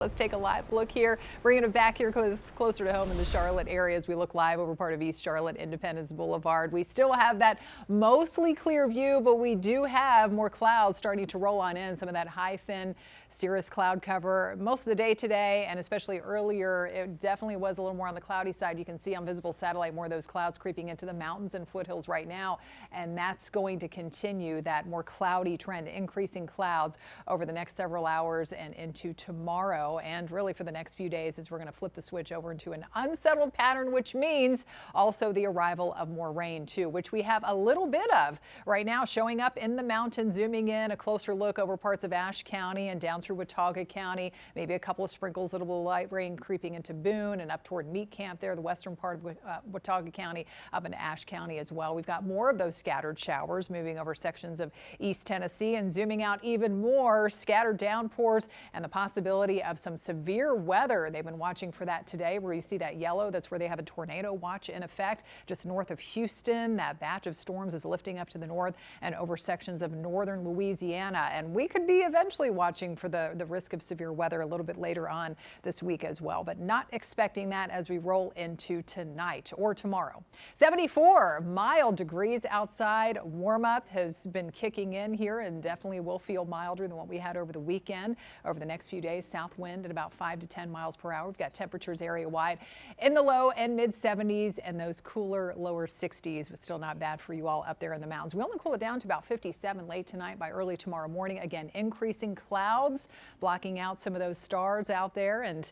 Let's take a live look here, bringing it back here closer to home in the Charlotte area as we look live over part of East Charlotte Independence Boulevard. We still have that mostly clear view, but we do have more clouds starting to roll on in. Some of that high, thin cirrus cloud cover most of the day today, and especially earlier, it definitely was a little more on the cloudy side. You can see on visible satellite more of those clouds creeping into the mountains and foothills right now, and that's going to continue that more cloudy trend, increasing clouds over the next several hours and into tomorrow. And really for the next few days as we're going to flip the switch over into an unsettled pattern, which means also the arrival of more rain too, which we have a little bit of right now showing up in the mountains. Zooming in, a closer look over parts of Ashe County and down through Watauga County, maybe a couple of sprinkles, a little light rain creeping into Boone and up toward Meat Camp there, the western part of Watauga County, up into Ashe County as well. We've got more of those scattered showers moving over sections of East Tennessee and zooming out even more scattered downpours and the possibility of some severe weather. They've been watching for that today, where you see that yellow. That's where they have a tornado watch in effect just north of Houston. That batch of storms is lifting up to the north and over sections of northern Louisiana. And we could be eventually watching for the risk of severe weather a little bit later on this week as well, but not expecting that as we roll into tonight or tomorrow. 74 mild degrees outside. Warm up has been kicking in here and definitely will feel milder than what we had over the weekend. Over the next few days, south wind at about 5 to 10 miles per hour. We've got temperatures area wide in the low and mid 70s and those cooler lower 60s, but still not bad for you all up there in the mountains. We only cool it down to about 57 late tonight. By early tomorrow morning, again, increasing clouds blocking out some of those stars out there, and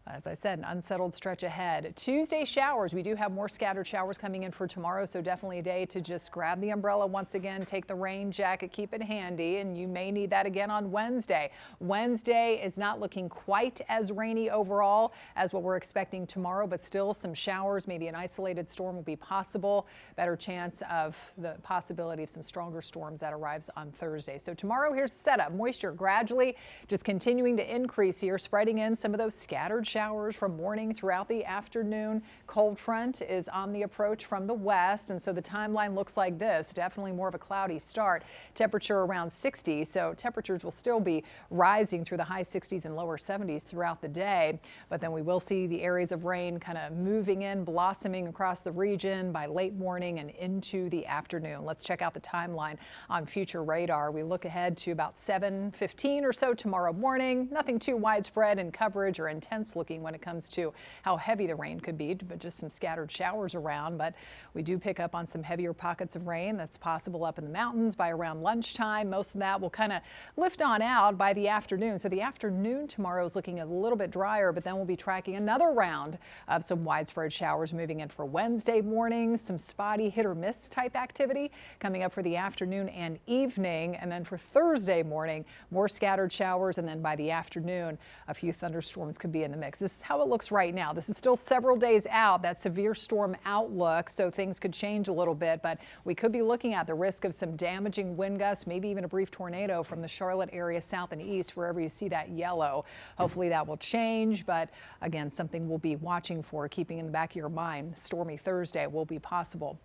as I said, an unsettled stretch ahead. Tuesday showers. We do have more scattered showers coming in for tomorrow, so definitely a day to just grab the umbrella once again, take the rain jacket, keep it handy, and you may need that again on Wednesday. Wednesday is not looking quite as rainy overall as what we're expecting tomorrow, but still some showers, maybe an isolated storm will be possible. Better chance of the possibility of some stronger storms that arrives on Thursday. So tomorrow, here's the setup. Moisture gradually just continuing to increase here, spreading in some of those scattered showers from morning throughout the afternoon. Cold front is on the approach from the west, and so the timeline looks like this. Definitely more of a cloudy start. Temperature around 60, so temperatures will still be rising through the high 60s and lower 70s throughout the day, but then we will see the areas of rain kind of moving in, blossoming across the region by late morning and into the afternoon. Let's check out the timeline on future radar. We look ahead to about 7:15 or so tomorrow morning. Nothing too widespread in coverage or intense looking when it comes to how heavy the rain could be, but just some scattered showers around. But we do pick up on some heavier pockets of rain that's possible up in the mountains by around lunchtime. Most of that will kind of lift on out by the afternoon. So the afternoon tomorrow is looking a little bit drier, but then we'll be tracking another round of some widespread showers moving in for Wednesday morning. Some spotty hit or miss type activity coming up for the afternoon and evening. And then for Thursday morning, more scattered showers. And then by the afternoon, a few thunderstorms could be in the mix. This is how it looks right now. This is still several days out, that severe storm outlook, so things could change a little bit, but we could be looking at the risk of some damaging wind gusts, maybe even a brief tornado from the Charlotte area south and east, wherever you see that yellow. Hopefully that will change, but again, something we'll be watching for, keeping in the back of your mind. Stormy Thursday will be possible.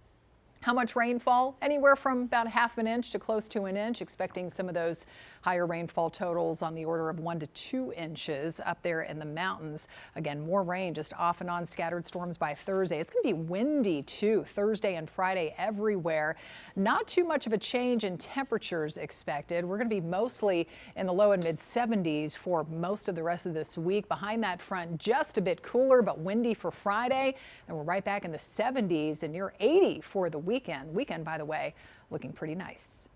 How much rainfall? Anywhere from about ½ an inch to close to an inch. Expecting some of those higher rainfall totals on the order of 1 to 2 inches up there in the mountains. Again, more rain just off and on, scattered storms by Thursday. It's going to be windy too Thursday and Friday everywhere. Not too much of a change in temperatures expected. We're going to be mostly in the low and mid 70s for most of the rest of this week. Behind that front, just a bit cooler but windy for Friday. And we're right back in the 70s and near 80 for the weekend. Weekend, by the way, looking pretty nice.